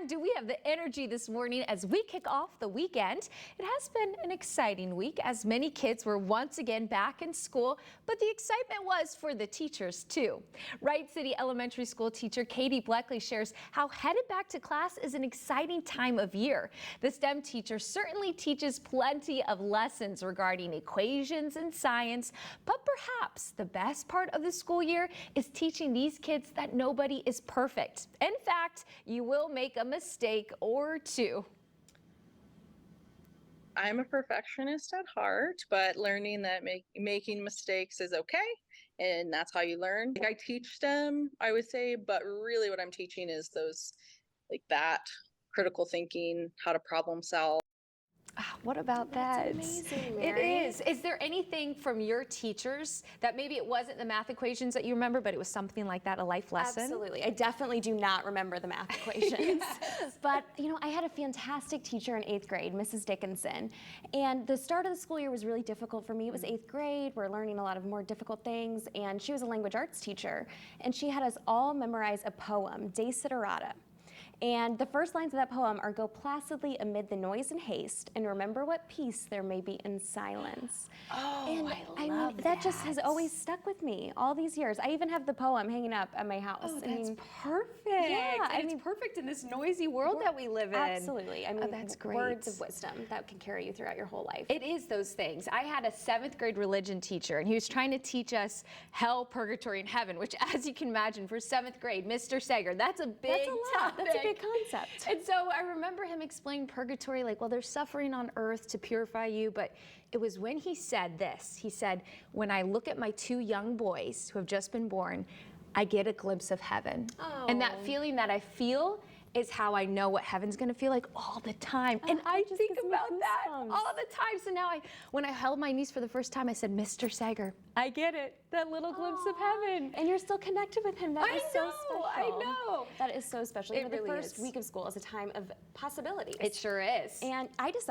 do we have the energy this morning as we kick off the weekend. It has been an exciting week as many kids were once again back in school, but the excitement was for the teachers too. Wright City Elementary School teacher Katie Bleckley shares how headed back to class is an exciting time of year. The STEM teacher certainly teaches plenty of lessons regarding equations and science, but perhaps the best part of the school year is teaching these kids that nobody is perfect. In fact, you will make a mistake or two. I'm a perfectionist at heart, but learning that making mistakes is okay, and that's how you learn. I teach them, I would say, but really what I'm teaching is those that critical thinking, how to problem solve. What about That's that? amazing, It Mary. is. Is there anything from your teachers that maybe it wasn't the math equations that you remember, but it was something like that, a life lesson? Absolutely. I definitely do not remember the math equations. But, I had a fantastic teacher in 8th grade, Mrs. Dickinson. And the start of the school year was really difficult for me. It was 8th grade. We're learning a lot of more difficult things. And she was a language arts teacher. And she had us all memorize a poem, Desiderata. And the first lines of that poem are, "Go placidly amid the noise and haste, and remember what peace there may be in silence." Oh, And I love that just has always stuck with me all these years. I even have the poem hanging up at my house. Oh, that's perfect. Yeah, And it's perfect in this noisy world that we live in. Absolutely. That's great. Words of wisdom that can carry you throughout your whole life. It is those things. I had a 7th grade religion teacher, and he was trying to teach us hell, purgatory, and heaven, which, as you can imagine, for 7th grade, Mr. Sager, that's a big topic. That's a big concept. And so I remember him explaining purgatory, like, well, there's suffering on earth to purify you, but it was when he said this. He said, when I look at my 2 young boys who have just been born, I get a glimpse of heaven. Oh. And that feeling that I feel is how I know what heaven's gonna feel like all the time. And I just think gives me about that goosebumps. all the time. So now when I held my niece for the first time, I said, Mr. Sager, I get it. That little glimpse of heaven. And you're still connected with him. That is so special. I know. That is so special. It The really first is. week of school is a time of possibilities. It sure is. And I decided